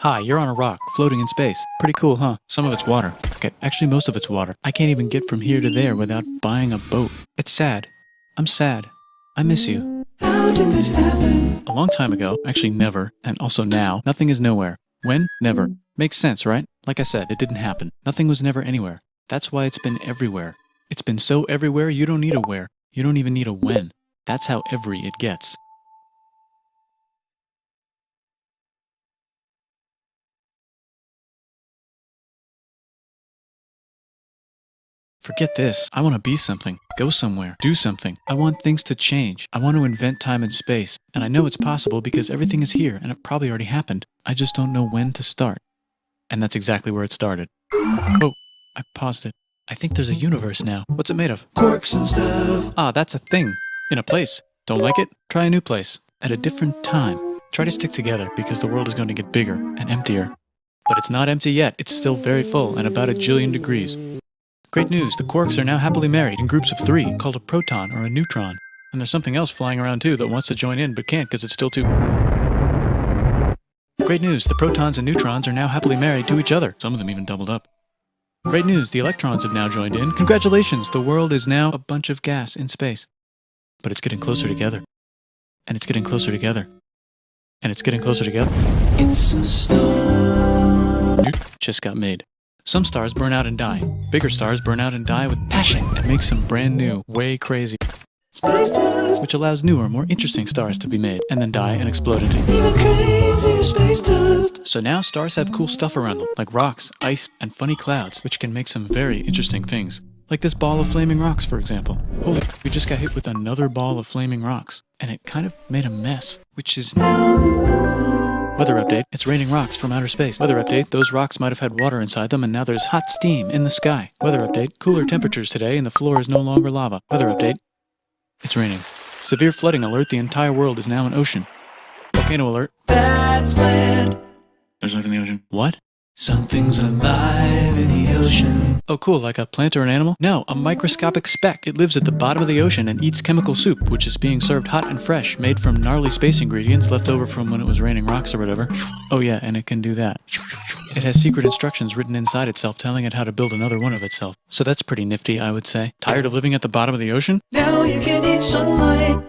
Hi, you're on a rock, floating in space. Pretty cool, huh? Some of it's water. Okay, actually most of it's water. I can't even get from here to there without buying a boat. It's sad. I'm sad. I miss you. How did this happen? A long time ago, actually never, and also now, nothing is nowhere. When? Never. Makes sense, right? Like I said, it didn't happen. Nothing was never anywhere. That's why it's been everywhere. It's been so everywhere you don't need a where. You don't even need a when. That's how every it gets. Forget this. I want to be something, go somewhere, do something. I want things to change. I want to invent time and space. And I know it's possible because everything is here and it probably already happened. I just don't know when to start. And that's exactly where it started. Oh, I paused it. I think there's a universe now. What's it made of? Quirks and stuff. Ah, that's a thing. In a place. Don't like it? Try a new place. At a different time. Try to stick together because the world is going to get bigger and emptier. But it's not empty yet. It's still very full and about 1,000,000,000 degrees. Great news, the quarks are now happily married in groups of 3, called a proton or a neutron. And there's something else flying around too that wants to join in but can't because it's still too... Great news, the protons and neutrons are now happily married to each other. Some of them even doubled up. Great news, the electrons have now joined in. Congratulations, the world is now a bunch of gas in space. But it's getting closer together. And it's getting closer together. And it's getting closer together. It's a star. Nuke just got made. Some stars burn out and die. Bigger stars burn out and die with passion and make some brand new, way crazy, Space dust. which allows newer, more interesting stars to be made and then die and explode into. Even crazier space dust. So now stars have cool stuff around them, like rocks, ice, and funny clouds, which can make some very interesting things. Like this ball of flaming rocks, for example. Holy, we just got hit with another ball of flaming rocks, and it kind of made a mess, which is now... Weather update, it's raining rocks from outer space. Weather update, those rocks might have had water inside them and now there's hot steam in the sky. Weather update, cooler temperatures today and the floor is no longer lava. Weather update, it's raining. Severe flooding alert, the entire world is now an ocean. Volcano alert. That's land. There's life in the ocean. What? Something's alive in the ocean. Oh cool, like a plant or an animal? No, a microscopic speck. It lives at the bottom of the ocean and eats chemical soup, which is being served hot and fresh, made from gnarly space ingredients left over from when it was raining rocks or whatever. Oh yeah, and it can do that. It has secret instructions written inside itself telling it how to build another one of itself. So that's pretty nifty, I would say. Tired of living at the bottom of the ocean? Now you can eat sunlight.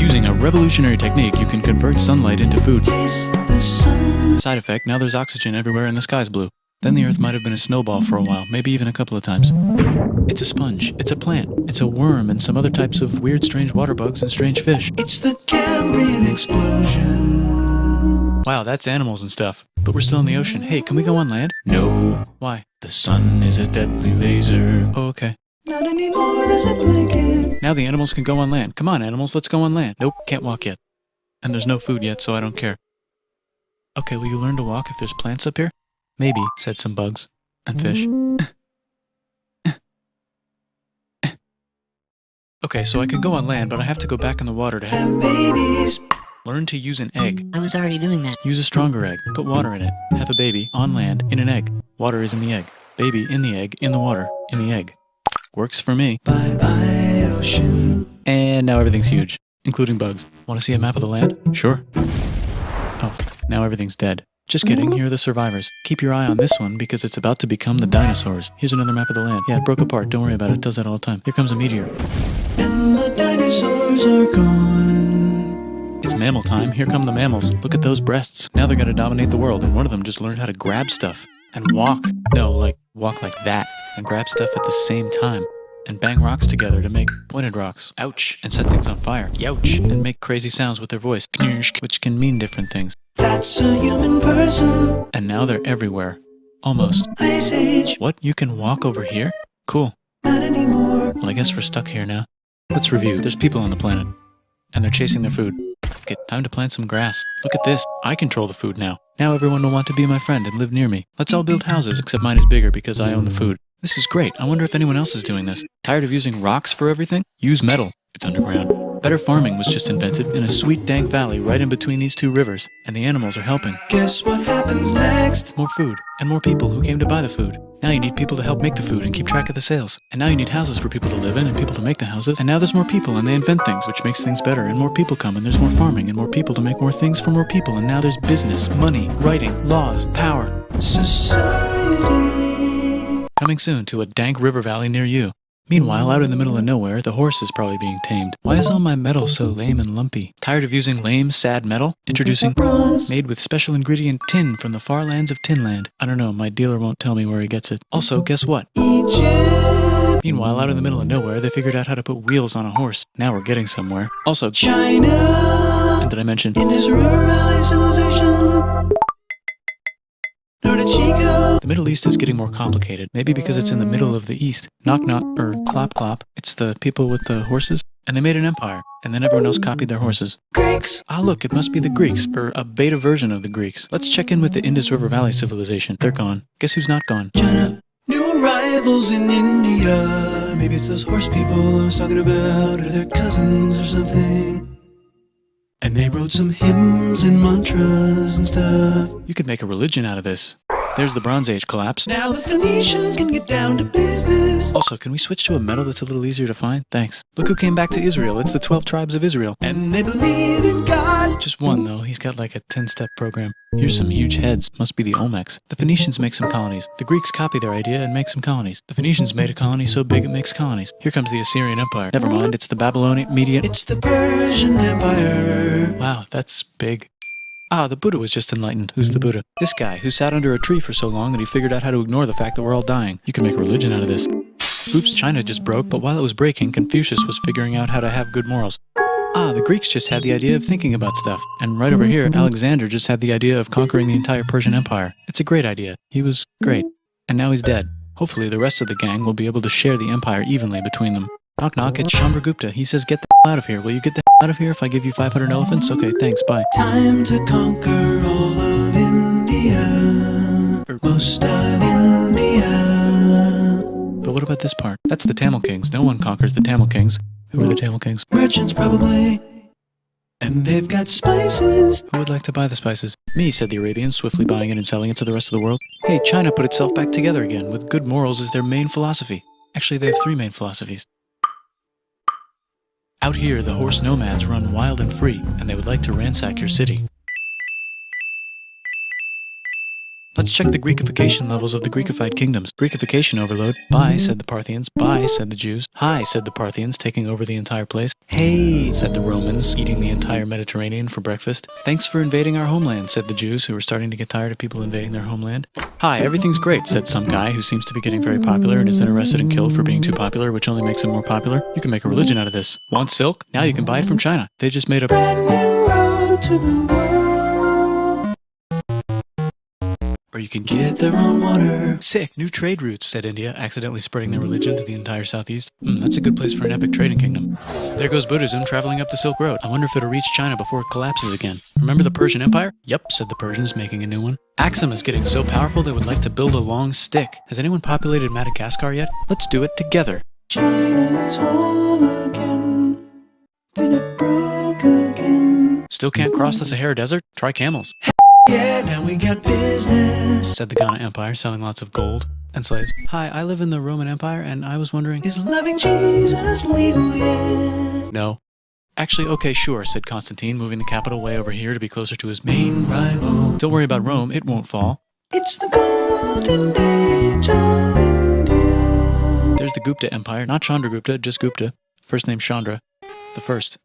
Using a revolutionary technique, you can convert sunlight into food. Taste the sun. Side effect, now there's oxygen everywhere and the sky's blue. Then the Earth might have been a snowball for a while, maybe even a couple of times. It's a sponge, it's a plant, it's a worm and some other types of weird strange water bugs and strange fish. It's the Cambrian explosion. Wow, that's animals and stuff. But we're still in the ocean. Hey, can we go on land? No, Why? the sun is a deadly laser. Oh, okay. Not anymore, there's a blanket. Now the animals can go on land. Come on, animals, let's go on land. Nope, can't walk yet. And there's no food yet, so I don't care. Okay, will you learn to walk if there's plants up here? Maybe, said some bugs. And fish. Okay, so I can go on land, but I have to go back in the water to Have babies. learn to use an egg. I was already doing that. Use a stronger egg. Put water in it. Have a baby on land in an egg. Water is in the egg. Baby in the egg, in the water, in the egg. Works for me. Bye bye, ocean. And now everything's huge, including bugs. Want to see a map of the land? Sure. Oh, now everything's dead. Just kidding, here are the survivors. Keep your eye on this one because it's about to become the dinosaurs. Here's another map of the land. Yeah, it broke apart, don't worry about it, it does that all the time. Here comes a meteor. And the dinosaurs are gone. It's mammal time, here come the mammals. Look at those breasts. Now they're gonna dominate the world and one of them just learned how to grab stuff. And walk. No, like, walk like that. And grab stuff at the same time. And bang rocks together to make pointed rocks. Ouch. And set things on fire. Youch. And make crazy sounds with their voice. Knirsch, which can mean different things. That's a human person. And now they're everywhere. Almost. Ice Age. What? You can walk over here? Cool. Not anymore. Well, I guess we're stuck here now. Let's review. There's people on the planet. And they're chasing their food. Okay, time to plant some grass. Look at this. I control the food now. Now everyone will want to be my friend and live near me. Let's all build houses, except mine is bigger because I own the food. This is great. I wonder if anyone else is doing this. Tired of using rocks for everything? Use metal. It's underground. Better farming was just invented in a sweet dank valley right in between these two rivers, and the animals are helping. Guess what happens next? More food, and more people who came to buy the food. Now you need people to help make the food and keep track of the sales. And now you need houses for people to live in and people to make the houses. And now there's more people and they invent things, which makes things better. And more people come and there's more farming and more people to make more things for more people. And now there's business, money, writing, laws, power. Society. Coming soon to a dank river valley near you. Meanwhile, out in the middle of nowhere, the horse is probably being tamed. Why is all my metal so lame and lumpy? Tired of using lame, sad metal? Introducing bronze, made with special ingredient tin from the far lands of Tinland. I don't know, my dealer won't tell me where he gets it. Also, guess what? Egypt. Meanwhile, out in the middle of nowhere, they figured out how to put wheels on a horse. Now we're getting somewhere. Also, China. and did I mention? Indus River Valley civilization. Chico. The Middle East is getting more complicated, maybe because it's in the middle of the East. Knock knock, or clop clop. It's the people with the horses. And they made an empire, and then everyone else copied their horses. Greeks. Ah look, it must be the Greeks, or a beta version of the Greeks. Let's check in with the Indus River Valley civilization. They're gone. Guess who's not gone? China. New arrivals in India. Maybe it's those horse people I was talking about, or their cousins or something. And they wrote some hymns and mantras and stuff. You could make a religion out of this. There's the Bronze Age collapse. Now the Phoenicians can get down to business. Also, can we switch to a metal that's a little easier to find? Thanks. Look who came back to Israel. It's the 12 tribes of Israel. And they believe in God. Just one, though. He's got like a 10-step program. Here's some huge heads. Must be the Olmecs. The Phoenicians make some colonies. The Greeks copy their idea and make some colonies. The Phoenicians made a colony so big it makes colonies. Here comes the Assyrian Empire. Never mind, it's the Babylonian Median. It's the Persian Empire. Wow, that's big. Ah, the Buddha was just enlightened. Who's the Buddha? This guy who sat under a tree for so long that he figured out how to ignore the fact that we're all dying. You can make a religion out of this. Oops, China just broke, but while it was breaking, Confucius was figuring out how to have good morals. Ah, the Greeks just had the idea of thinking about stuff. And right over here, Alexander just had the idea of conquering the entire Persian Empire. It's a great idea. He was great. And now he's dead. Hopefully the rest of the gang will be able to share the empire evenly between them. Knock knock, it's Chandragupta. He says, get the hell out of here. Will you get the hell out of here if I give you 500 elephants? Okay, thanks, bye. Time to conquer all of India. Or most of India. But what about this part? That's the Tamil Kings. No one conquers the Tamil Kings. Who are the Tamil Kings? Merchants probably. And they've got spices. Who would like to buy the spices? Me, said the Arabians, swiftly buying it and selling it to the rest of the world. Hey, China put itself back together again, with good morals as their main philosophy. Actually, they have 3 main philosophies. Out here, the horse nomads run wild and free, and they would like to ransack your city. Let's check the Greekification levels of the Greekified kingdoms. Greekification overload. Bye, said the Parthians. Bye, said the Jews. Hi, said the Parthians, taking over the entire place. Hey, said the Romans, eating the entire Mediterranean for breakfast. Thanks for invading our homeland, said the Jews, who were starting to get tired of people invading their homeland. Hi, everything's great, said some guy who seems to be getting very popular and is then arrested and killed for being too popular, which only makes him more popular. You can make a religion out of this. Want silk? Now you can buy it from China. They just made a Brand new road to the world. Or you can get their own water. Sick, new trade routes, said India, accidentally spreading their religion to the entire southeast. That's a good place for an epic trading kingdom. There goes Buddhism traveling up the Silk Road. I wonder if it'll reach China before it collapses again. Remember the Persian Empire? Yep, said the Persians, making a new one. Axum is getting so powerful they would like to build a long stick. Has anyone populated Madagascar yet? Let's do it together. China's home again. Then it broke again. Still can't cross the Sahara Desert? Try camels. Yeah, now we got business. Said the Ghana Empire, selling lots of gold and slaves. Hi, I live in the Roman Empire, and I was wondering... Is loving Jesus legal yet? No. Actually, okay, sure, said Constantine, moving the capital way over here to be closer to his main rival. Don't worry about Rome, it won't fall. It's the golden age of India. There's the Gupta Empire, not Chandragupta, just Gupta. First name Chandra. The first.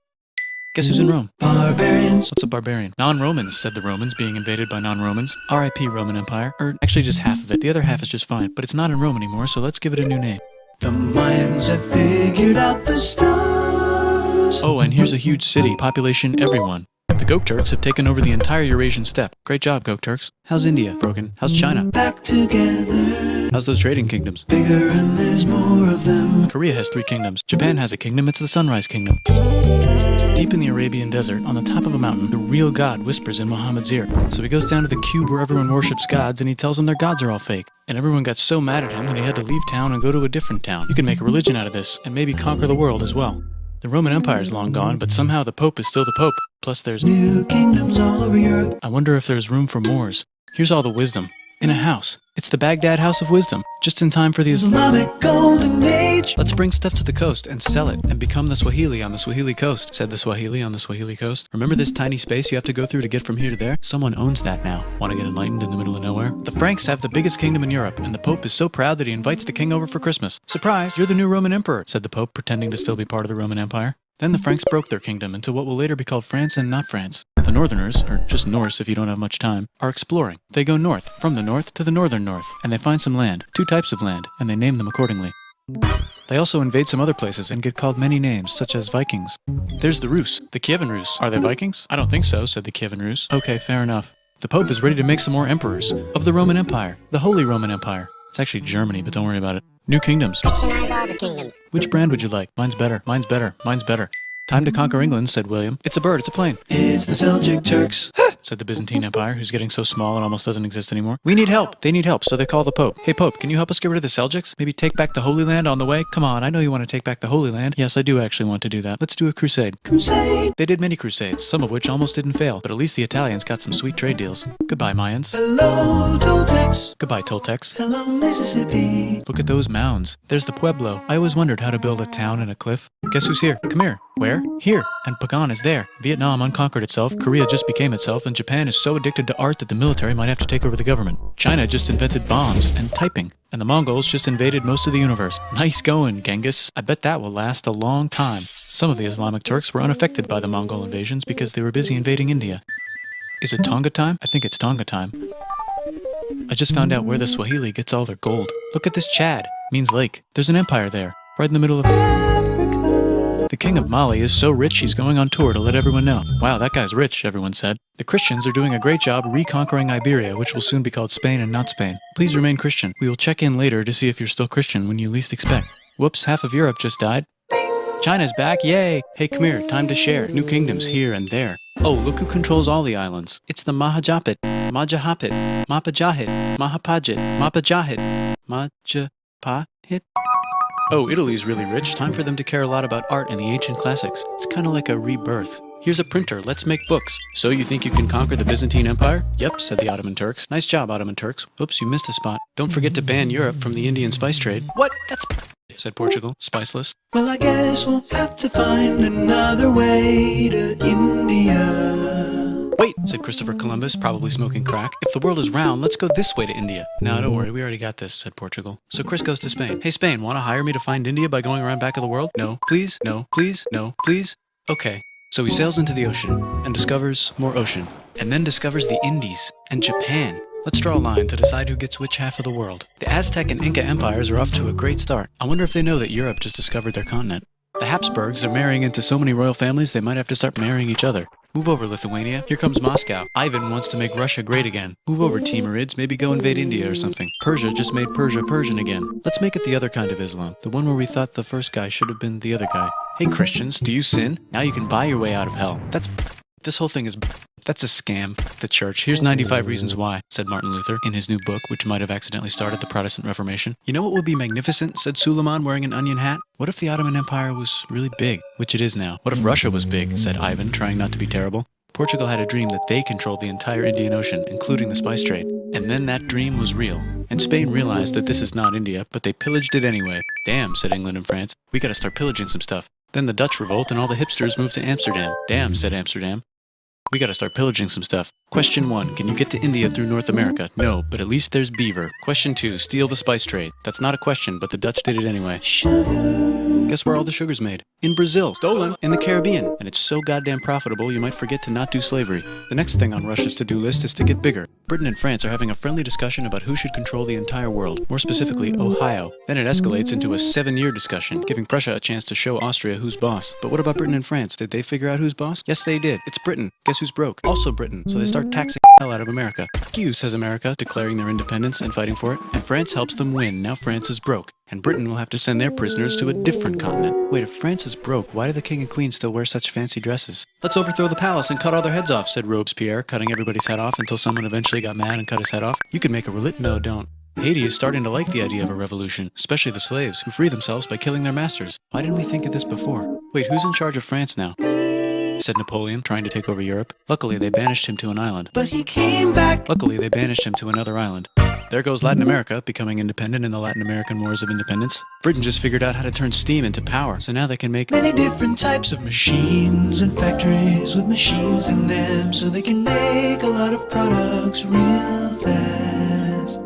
Guess who's in Rome? Barbarians. What's a barbarian? Non-Romans, said the Romans, being invaded by non-Romans. R.I.P. Roman Empire. Or actually just half of it. The other half is just fine. But it's not in Rome anymore, so let's give it a new name. The Mayans have figured out the stars. Oh, and here's a huge city. Population everyone. The Gokturks have taken over the entire Eurasian steppe. Great job, Gokturks. How's India? Broken. How's China? Back together. How's those trading kingdoms? Bigger and there's more of them. Korea has 3 kingdoms. Japan has a kingdom. It's the Sunrise Kingdom. Deep in the Arabian desert, on the top of a mountain, the real God whispers in Muhammad's ear. So he goes down to the cube where everyone worships gods, and he tells them their gods are all fake. And everyone got so mad at him that he had to leave town and go to a different town. You can make a religion out of this, and maybe conquer the world as well. The Roman Empire is long gone, but somehow the Pope is still the Pope. Plus there's New kingdoms all over Europe. I wonder if there's room for Moors. Here's all the wisdom. In a house. It's the Baghdad House of Wisdom. Just in time for the Islamic Golden Age. Let's bring stuff to the coast and sell it and become the Swahili on the Swahili coast, said the Swahili on the Swahili coast. Remember this tiny space you have to go through to get from here to there? Someone owns that now. Want to get enlightened in the middle of nowhere? The Franks have the biggest kingdom in Europe, and the Pope is so proud that he invites the king over for Christmas. Surprise, you're the new Roman emperor, said the Pope, pretending to still be part of the Roman Empire. Then the Franks broke their kingdom into what will later be called France and not France. The Northerners, or just Norse if you don't have much time, are exploring. They go north, from the north to the northern north, and they find some land, 2 types of land, and they name them accordingly. They also invade some other places and get called many names, such as Vikings. There's the Rus, the Kievan Rus. Are they Vikings? I don't think so, said the Kievan Rus. Okay, fair enough. The Pope is ready to make some more emperors of the Roman Empire, the Holy Roman Empire. It's actually Germany, but don't worry about it. New kingdoms. Christianize all the kingdoms. Which brand would you like? Mine's better, mine's better, mine's better. Time to conquer England, said William. It's a bird, it's a plane. It's the Seljuk Turks. Said the Byzantine Empire, who's getting so small it almost doesn't exist anymore. We need help. They need help, so they call the Pope. Hey Pope, can you help us get rid of the Seljuks? Maybe take back the Holy Land on the way? Come on, I know you want to take back the Holy Land. Yes, I do actually want to do that. Let's do a crusade. Crusade. They did many crusades, some of which almost didn't fail, but at least the Italians got some sweet trade deals. Goodbye, Mayans. Hello, Toltecs. Goodbye, Toltecs. Hello, Mississippi. Look at those mounds. There's the Pueblo. I always wondered how to build a town in a cliff. Guess who's here? Come here. Where? Here. And Pagan is there. Vietnam unconquered itself, Korea just became itself, and Japan is so addicted to art that the military might have to take over the government. China just invented bombs and typing. And the Mongols just invaded most of the universe. Nice going, Genghis. I bet that will last a long time. Some of the Islamic Turks were unaffected by the Mongol invasions because they were busy invading India. Is it Tonga time? I think it's Tonga time. I just found out where the Swahili gets all their gold. Look at this Chad. Means lake. There's an empire there. Right in the middle of Africa. The king of Mali is so rich he's going on tour to let everyone know. Wow, that guy's rich, everyone said. The Christians are doing a great job reconquering Iberia, which will soon be called Spain and not Spain. Please remain Christian. We will check in later to see if you're still Christian when you least expect. Whoops, half of Europe just died. China's back, yay! Hey, come here, time to share. New kingdoms here and there. Oh, look who controls all the islands. It's the Mahajapit, Majahapit, Mapajahit, Mahapajit, Mapajahit, Majapahit. Oh, Italy's really rich. Time for them to care a lot about art and the ancient classics. It's kind of like a rebirth. Here's a printer, let's make books. So you think you can conquer the Byzantine Empire? Yep, said the Ottoman Turks. Nice job, Ottoman Turks. Oops, you missed a spot. Don't forget to ban Europe from the Indian spice trade. What? That's said Portugal, spiceless. Well, I guess we'll have to find another way to India. Wait, said Christopher Columbus, probably smoking crack. If the world is round, let's go this way to India. No, don't worry, we already got this, said Portugal. So Chris goes to Spain. Hey, Spain, want to hire me to find India by going around back of the world? No, please, no, please, no, please. Okay. So he sails into the ocean and discovers more ocean, and then discovers the Indies and Japan. Let's draw a line to decide who gets which half of the world. The Aztec and Inca empires are off to a great start. I wonder if they know that Europe just discovered their continent. The Habsburgs are marrying into so many royal families they might have to start marrying each other. Move over, Lithuania. Here comes Moscow. Ivan wants to make Russia great again. Move over, Timurids. Maybe go invade India or something. Persia just made Persia Persian again. Let's make it the other kind of Islam. The one where we thought the first guy should have been the other guy. Hey, Christians, do you sin? Now you can buy your way out of hell. This whole thing is that's a scam. The church. Here's 95 reasons why, said Martin Luther in his new book, which might have accidentally started the Protestant Reformation. You know what would be magnificent, said Suleiman wearing an onion hat? What if the Ottoman Empire was really big, which it is now? What if Russia was big, said Ivan, trying not to be terrible. Portugal had a dream that they controlled the entire Indian Ocean, including the spice trade. And then that dream was real. And Spain realized that this is not India, but they pillaged it anyway. Damn, said England and France. We gotta start pillaging some stuff. Then the Dutch revolt and all the hipsters moved to Amsterdam. Damn, said Amsterdam. We gotta start pillaging some stuff. Question 1, can you get to India through North America? No, but at least there's beaver. Question 2, steal the spice trade. That's not a question, but the Dutch did it anyway. Sugar. Guess where all the sugar's made? In Brazil. Stolen. In the Caribbean. And it's so goddamn profitable you might forget to not do slavery. The next thing on Russia's to-do list is to get bigger. Britain and France are having a friendly discussion about who should control the entire world, more specifically Ohio. Then it escalates into a 7-year discussion, giving Prussia a chance to show Austria who's boss. But what about Britain and France? Did they figure out who's boss? Yes, they did. It's Britain. Guess who's broke? Also Britain. So they start taxing the hell out of America. F you, says America, declaring their independence and fighting for it. And France helps them win. Now France is broke. And Britain will have to send their prisoners to a different continent. Wait, if France is broke, why do the king and queen still wear such fancy dresses? Let's overthrow the palace and cut all their heads off, said Robespierre, cutting everybody's head off until someone eventually got mad and cut his head off. You could make a No, don't. Haiti is starting to like the idea of a revolution, especially the slaves, who free themselves by killing their masters. Why didn't we think of this before? Wait, who's in charge of France now? Said Napoleon, trying to take over Europe. Luckily, they banished him to an island. But he came back. Luckily, they banished him to another island. There goes Latin America, becoming independent in the Latin American Wars of Independence. Britain just figured out how to turn steam into power, so now they can make Many different types of machines and factories with machines in them, so they can make a lot of products real fast.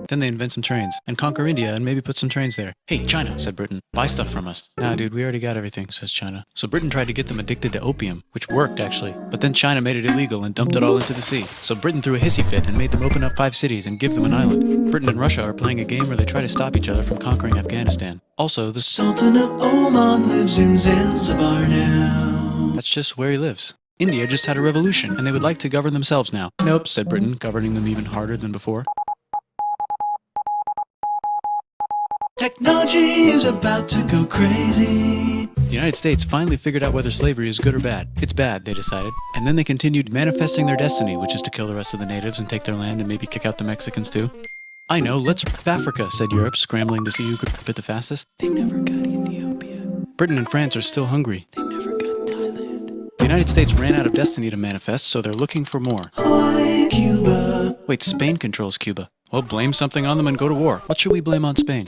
Then they invent some trains, and conquer India and maybe put some trains there. Hey, China, said Britain, buy stuff from us. Nah, dude, we already got everything, says China. So Britain tried to get them addicted to opium, which worked, actually. But then China made it illegal and dumped it all into the sea. So Britain threw a hissy fit and made them open up 5 cities and give them an island. Britain and Russia are playing a game where they try to stop each other from conquering Afghanistan. Also, the Sultan of Oman lives in Zanzibar now. That's just where he lives. India just had a revolution, and they would like to govern themselves now. Nope, said Britain, governing them even harder than before. Technology is about to go crazy. The United States finally figured out whether slavery is good or bad. It's bad, they decided. And then they continued manifesting their destiny, which is to kill the rest of the natives and take their land and maybe kick out the Mexicans too. I know, let's rip Africa, said Europe, scrambling to see who could rip it the fastest. They never got Ethiopia. Britain and France are still hungry. They never got Thailand. The United States ran out of destiny to manifest, so they're looking for more. Hawaii, Cuba. Wait, Spain controls Cuba. Well, blame something on them and go to war. What should we blame on Spain?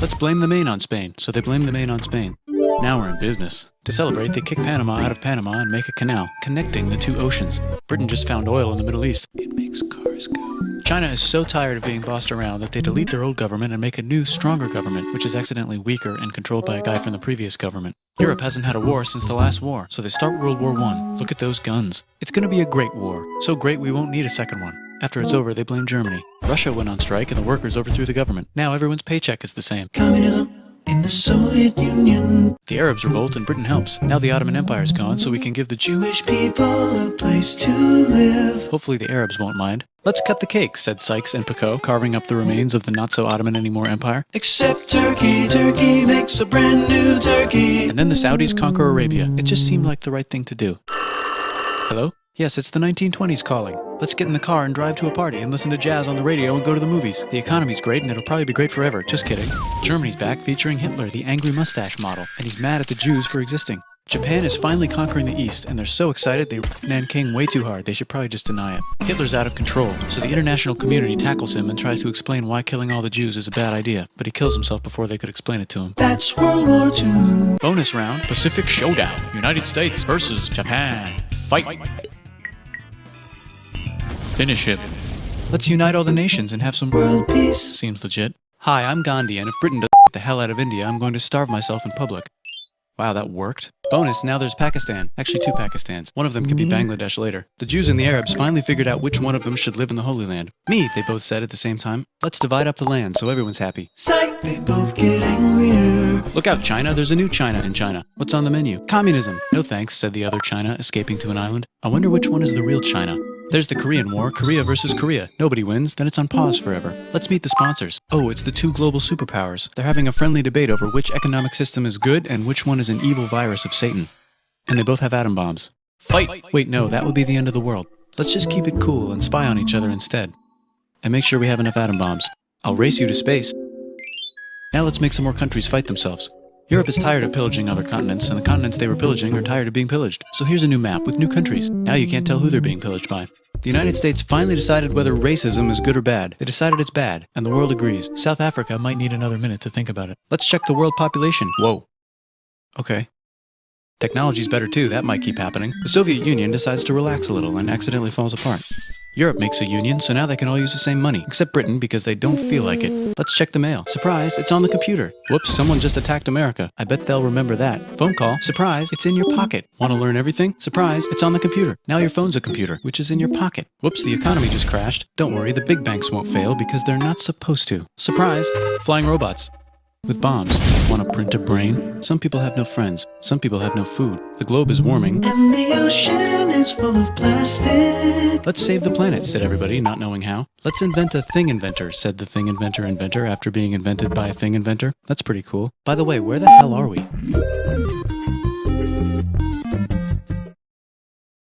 Let's blame the Maine on Spain. So they blame the Maine on Spain. Now we're in business. To celebrate, they kick Panama out of Panama and make a canal, connecting the 2 oceans. Britain just found oil in the Middle East. It makes cars go. China is so tired of being bossed around that they delete their old government and make a new, stronger government, which is accidentally weaker and controlled by a guy from the previous government. Europe hasn't had a war since the last war, so they start World War I. Look at those guns. It's gonna be a great war. So great we won't need a second one. After it's over, they blame Germany. Russia went on strike and the workers overthrew the government. Now everyone's paycheck is the same. Communism in the Soviet Union. The Arabs revolt and Britain helps. Now the Ottoman Empire's gone, so we can give the Jewish people a place to live. Hopefully the Arabs won't mind. Let's cut the cake, said Sykes and Picot, carving up the remains of the not-so-Ottoman-anymore empire. Except Turkey. Turkey makes a brand new Turkey. And then the Saudis conquer Arabia. It just seemed like the right thing to do. Hello? Yes, it's the 1920s calling. Let's get in the car and drive to a party and listen to jazz on the radio and go to the movies. The economy's great and it'll probably be great forever. Just kidding. Germany's back featuring Hitler, the angry mustache model, and he's mad at the Jews for existing. Japan is finally conquering the East, and they're so excited they ripped Nanking way too hard. They should probably just deny it. Hitler's out of control, so the international community tackles him and tries to explain why killing all the Jews is a bad idea, but he kills himself before they could explain it to him. That's World War II. Bonus round, Pacific Showdown. United States versus Japan. Fight! Finish him. Let's unite all the nations and have some World peace. Seems legit. Hi, I'm Gandhi, and if Britain doesn't get the hell out of India, I'm going to starve myself in public. Wow, that worked. Bonus, now there's Pakistan. Actually, 2 Pakistans. One of them could be Bangladesh later. The Jews and the Arabs finally figured out which one of them should live in the Holy Land. Me, they both said at the same time. Let's divide up the land so everyone's happy. Psych, they both get angrier. Look out, China. There's a new China in China. What's on the menu? Communism. No thanks, said the other China, escaping to an island. I wonder which one is the real China. There's the Korean War, Korea versus Korea. Nobody wins, then it's on pause forever. Let's meet the sponsors. Oh, it's the 2 global superpowers. They're having a friendly debate over which economic system is good and which one is an evil virus of Satan. And they both have atom bombs. Fight! Wait, no, that would be the end of the world. Let's just keep it cool and spy on each other instead. And make sure we have enough atom bombs. I'll race you to space. Now let's make some more countries fight themselves. Europe is tired of pillaging other continents, and the continents they were pillaging are tired of being pillaged. So here's a new map with new countries. Now you can't tell who they're being pillaged by. The United States finally decided whether racism is good or bad. They decided it's bad, and the world agrees. South Africa might need another minute to think about it. Let's check the world population. Whoa. Okay. Technology's better too, that might keep happening. The Soviet Union decides to relax a little and accidentally falls apart. Europe makes a union, so now they can all use the same money, except Britain because they don't feel like it. Let's check the mail. Surprise, it's on the computer. Whoops, someone just attacked America. I bet they'll remember that. Phone call. Surprise, it's in your pocket. Want to learn everything? Surprise, it's on the computer. Now your phone's a computer, which is in your pocket. Whoops, the economy just crashed. Don't worry, the big banks won't fail because they're not supposed to. Surprise, flying robots. With bombs. Want to print a brain? Some people have no friends. Some people have no food. The globe is warming. And the ocean is full of plastic. Let's save the planet, said everybody, not knowing how. Let's invent a thing inventor, said the thing inventor after being invented by a thing inventor. That's pretty cool. By the way, where the hell are we?